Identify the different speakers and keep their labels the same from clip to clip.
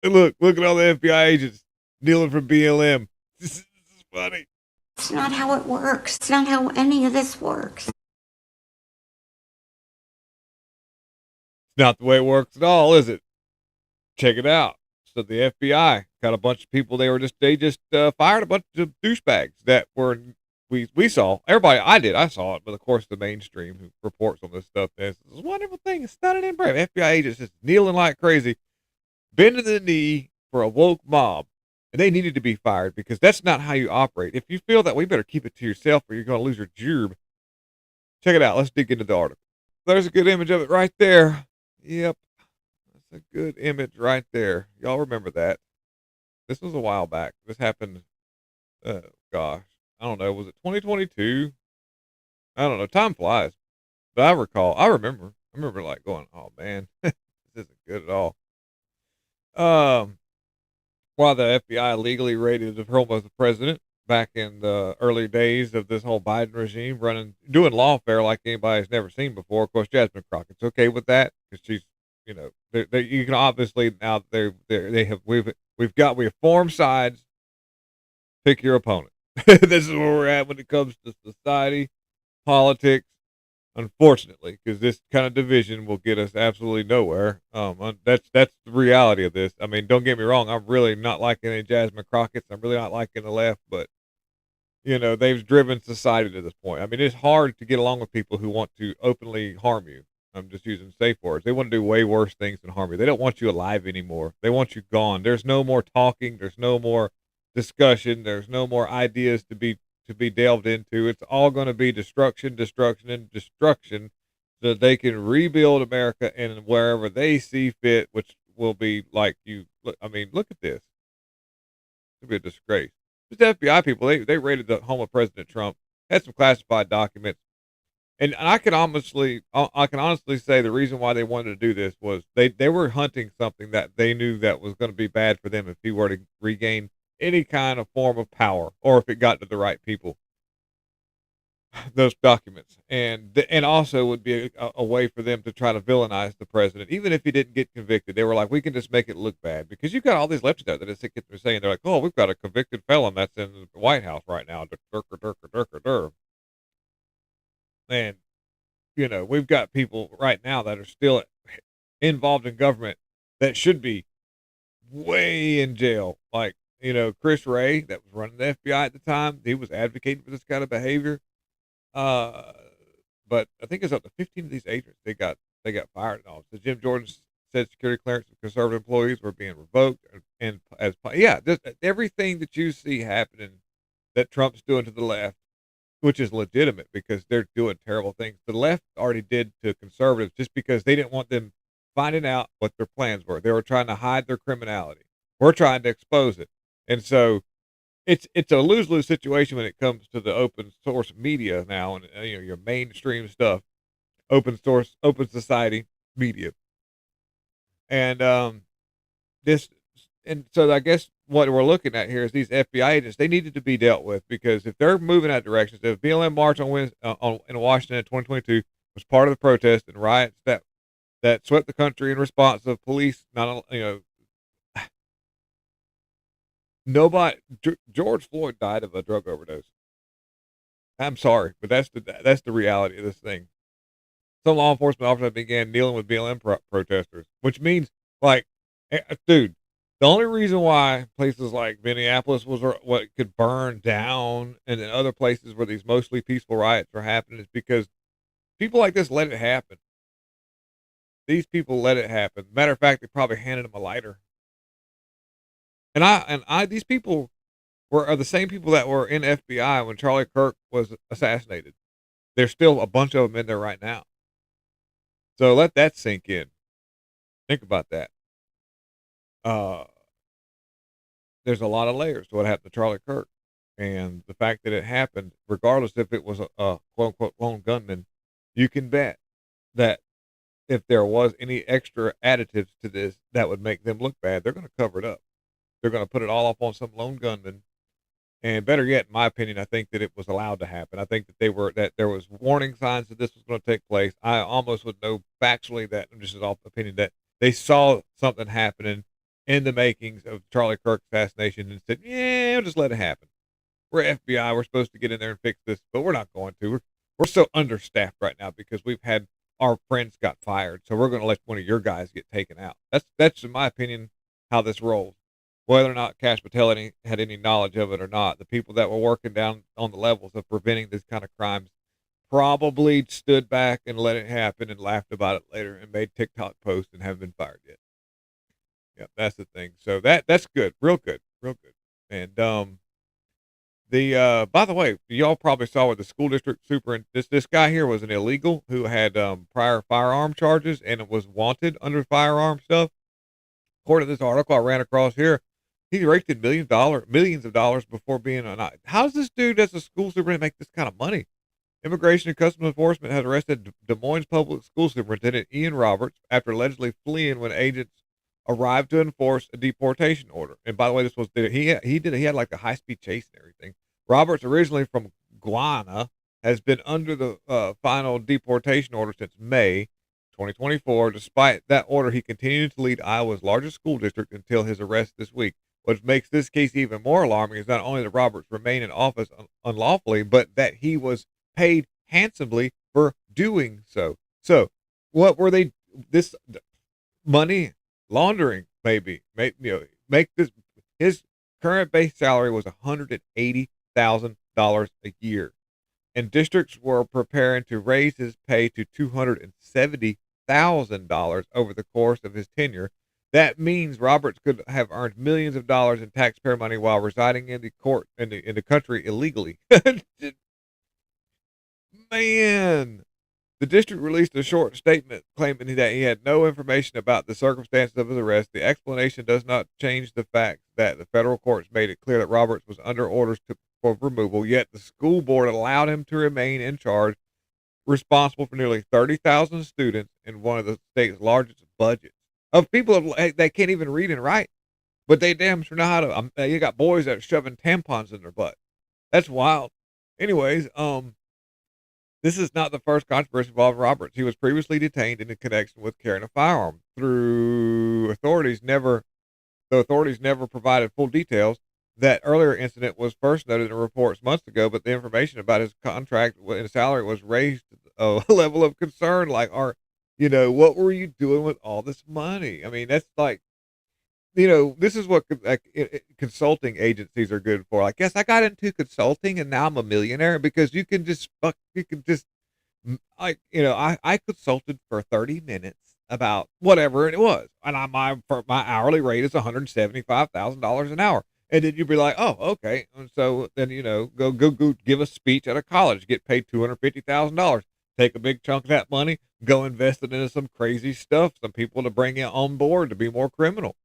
Speaker 1: And look at all the FBI agents kneeling for BLM. This is funny.
Speaker 2: It's not how it works. It's not how any of this works.
Speaker 1: It's not the way it works at all, is it? Check it out. So the FBI got a bunch of people. They just fired a bunch of douchebags that were we saw everybody. I saw it, but of course the mainstream who reports on this stuff. This is a wonderful thing. It's stunning and brave. FBI agents just kneeling like crazy, bending the knee for a woke mob, and they needed to be fired because that's not how you operate. If you feel that way, you better keep it to yourself, or you're going to lose your job. Check it out. Let's dig into the article. There's a good image of it right there. Yep. That's a good image right there. Y'all remember that. This was a while back. This happened, gosh, I don't know. Was it 2022? I don't know. Time flies. But I remember like going, oh man, this isn't good at all. While the FBI legally raided the home of the president back in the early days of this whole Biden regime, doing lawfare like anybody's never seen before. Of course, Jasmine Crockett's okay with that because she's, you can obviously now they have we have formed sides. Pick your opponent. This is where we're at when it comes to society, politics. Unfortunately, because this kind of division will get us absolutely nowhere. That's the reality of this. I mean, don't get me wrong. I'm really not liking any Jasmine Crockett's. I'm really not liking the left, but they've driven society to this point. I mean, it's hard to get along with people who want to openly harm you. I'm just using safe words. They want to do way worse things than harm you. They don't want you alive anymore. They want you gone. There's no more talking. There's no more discussion. There's no more ideas to be delved into. It's all going to be destruction, destruction, and destruction, so that they can rebuild America and wherever they see fit, which will be like you. I mean, look at this. It'll be a disgrace. Just FBI people, they raided the home of President Trump, had some classified documents, and I can honestly say the reason why they wanted to do this was they were hunting something that they knew that was going to be bad for them if he were to regain any kind of form of power, or if it got to the right people. Those documents, and also would be a way for them to try to villainize the president, even if he didn't get convicted. They were like, we can just make it look bad because you've got all these leftists out there that get saying they're like, oh, we've got a convicted felon that's in the White House right now. And we've got people right now that are still involved in government that should be way in jail. Like, Chris Wray, that was running the FBI at the time, he was advocating for this kind of behavior. But I think it's up to 15 of these agents they got fired and all. So Jim Jordan said security clearance of conservative employees were being revoked, and everything that you see happening that Trump's doing to the left, which is legitimate because they're doing terrible things. The left already did to conservatives just because they didn't want them finding out what their plans were. They were trying to hide their criminality. We're trying to expose it. And so it's a lose-lose situation when it comes to the open source media now, and your mainstream stuff, open source, open society media, and this, and so I guess what we're looking at here is these FBI agents. They needed to be dealt with because if they're moving that direction, so if BLM march in Washington in 2022 was part of the protest and riots that swept the country in response of police, nobody. George Floyd died of a drug overdose. I'm sorry, but that's the reality of this thing. Some law enforcement officers began dealing with BLM protesters, which means, like, dude, the only reason why places like Minneapolis was what could burn down, and then other places where these mostly peaceful riots are happening, is because people like this let it happen. These people let it happen. Matter of fact, they probably handed them a lighter. These people are the same people that were in FBI when Charlie Kirk was assassinated. There's still a bunch of them in there right now. So let that sink in. Think about that. There's a lot of layers to what happened to Charlie Kirk, and the fact that it happened, regardless if it was a quote unquote lone gunman, you can bet that if there was any extra additives to this that would make them look bad, they're going to cover it up. They're going to put it all up on some lone gunman. And better yet, in my opinion, I think that it was allowed to happen. I think that there was warning signs that this was going to take place. I almost would know factually that, just as off opinion, that they saw something happening in the makings of Charlie Kirk assassination and said, yeah, we'll just let it happen. We're FBI. We're supposed to get in there and fix this, but we're not going to. We're so understaffed right now because we've had our friends got fired. So we're going to let one of your guys get taken out. That's in my opinion, how this rolls. Whether or not Cash Patel had any knowledge of it or not, the people that were working down on the levels of preventing this kind of crimes probably stood back and let it happen and laughed about it later and made TikTok posts and haven't been fired yet. Yeah, that's the thing. So that's good, real good, real good. And by the way, y'all probably saw what the school district this guy here was an illegal who had prior firearm charges and was wanted under firearm stuff. According to this article I ran across here, he raked in millions of dollars before being on. How does this dude as a school superintendent make this kind of money? Immigration and Customs Enforcement has arrested Des Moines Public School Superintendent Ian Roberts after allegedly fleeing when agents arrived to enforce a deportation order. And by the way, this was he had like a high speed chase and everything. Roberts, originally from Guyana, has been under the final deportation order since May 2024. Despite that order, he continued to lead Iowa's largest school district until his arrest this week. What makes this case even more alarming is not only that Roberts remained in office unlawfully, but that he was paid handsomely for doing so. So, what were they? This money laundering, maybe, make this. His current base salary was $180,000 a year, and districts were preparing to raise his pay to $270,000 over the course of his tenure. That means Roberts could have earned millions of dollars in taxpayer money while residing in the country illegally. Man, the district released a short statement claiming that he had no information about the circumstances of his arrest. The explanation does not change the fact that the federal courts made it clear that Roberts was under orders for removal, yet the school board allowed him to remain in charge, responsible for nearly 30,000 students in one of the state's largest budgets of people that can't even read and write, but they damn sure know how to. You got boys that are shoving tampons in their butt. That's wild. Anyways, this is not the first controversy involving Roberts. He was previously detained in connection with carrying a firearm. The authorities never provided full details. That earlier incident was first noted in reports months ago, but the information about his contract and salary was raised to a level of concern. Like, what were you doing with all this money? I mean, that's like, this is what consulting agencies are good for. I guess I got into consulting and now I'm a millionaire because you can just, I consulted for 30 minutes about whatever it was. And my hourly rate is $175,000 an hour. And then you'd be like, oh, okay. And so then, go give a speech at a college, get paid $250,000, take a big chunk of that money, go invest it into some crazy stuff, some people to bring in on board to be more criminal.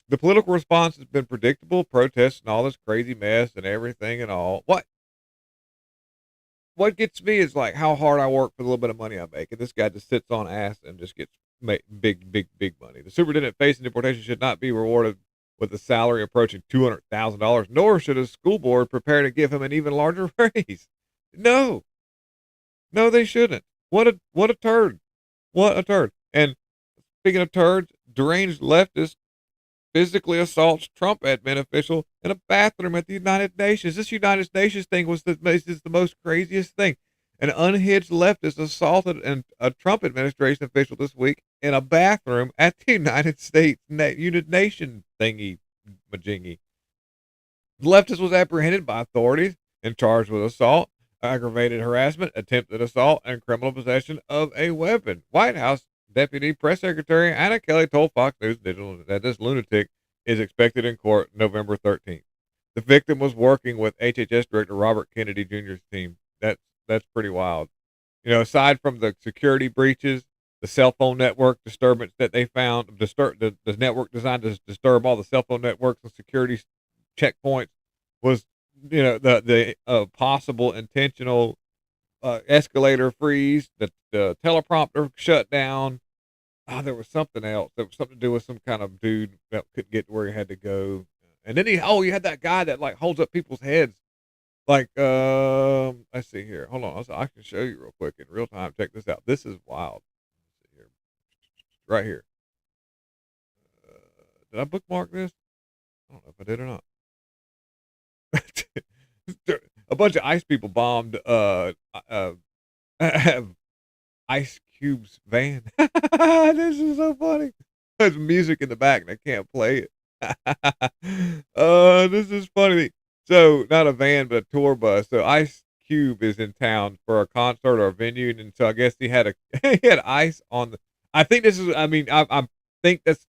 Speaker 1: The political response has been predictable, protests and all this crazy mess and everything and all. What gets me is like how hard I work for the little bit of money I make, and this guy just sits on ass and just gets big money. The superintendent facing deportation should not be rewarded with a salary approaching $200,000, nor should a school board prepare to give him an even larger raise. No, they shouldn't. What a turd. What a turd. And speaking of turds, deranged leftist physically assaults Trump admin official in a bathroom at the United Nations. This United Nations thing is the most craziest thing. An unhinged leftist assaulted a Trump administration official this week in a bathroom at the United States United Nations thingy majingy. The leftist was apprehended by authorities and charged with assault, aggravated harassment, attempted assault, and criminal possession of a weapon. White House Deputy Press Secretary Anna Kelly told Fox News Digital that this lunatic is expected in court November 13th. The victim was working with HHS Director Robert Kennedy Jr.'s team. That's pretty wild. Aside from the security breaches, the cell phone network disturbance that they found, the network designed to disturb all the cell phone networks and security checkpoints was, the possible intentional escalator freeze, the teleprompter shut down. Oh, there was something else. There was something to do with some kind of dude that couldn't get to where he had to go. And then you had that guy that like holds up people's heads. Like, let's see here. Hold on. I can show you real quick in real time. Check this out. This is wild. Let's see here. Right here. Did I bookmark this? I don't know if I did or not. A bunch of ICE people bombed uh Ice Cube's van. This is so funny. There's music in the back and I can't play it. This is funny. So not a van, but a tour bus. So Ice Cube is in town for a concert or a venue, and so I guess he had a he had ice on the. I think this is. I mean, I think that's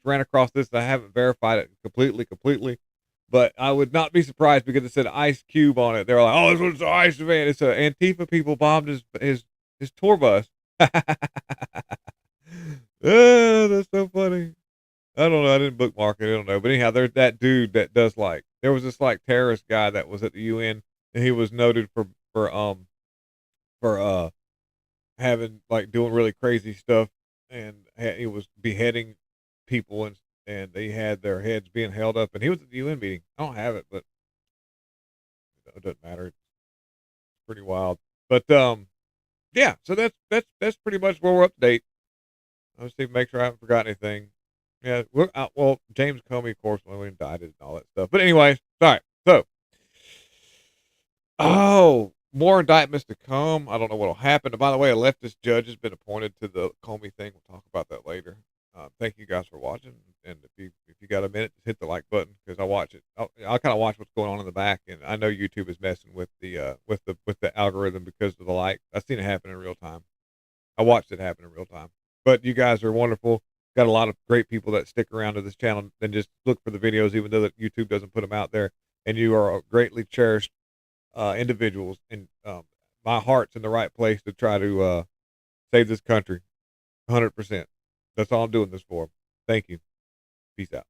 Speaker 1: ran across this. I haven't verified it completely, but I would not be surprised because it said Ice Cube on it. They're like, oh, this was the Ice van. It's a Antifa people bombed his tour bus. That's so funny. I don't know. I didn't bookmark it. I don't know. But anyhow, there's that dude that does like there was this like terrorist guy that was at the UN and he was noted for having like doing really crazy stuff and he was beheading people and they had their heads being held up and he was at the UN meeting. I don't have it, but it doesn't matter. It's pretty wild. But yeah. So that's pretty much where we're up to date. Let's see, make sure I haven't forgotten anything. Yeah, well, James Comey, of course, when he died and all that stuff. But anyways, all right. So, more indictments to come. I don't know what'll happen. And by the way, a leftist judge has been appointed to the Comey thing. We'll talk about that later. Thank you guys for watching. And if you got a minute, just hit the like button because I watch it. I kind of watch what's going on in the back, and I know YouTube is messing with the algorithm because of the likes. I've seen it happen in real time. I watched it happen in real time. But you guys are wonderful. Got a lot of great people that stick around to this channel and just look for the videos, even though that YouTube doesn't put them out there. And you are greatly cherished individuals, and my heart's in the right place to try to save this country, 100%. That's all I'm doing this for. Thank you. Peace out.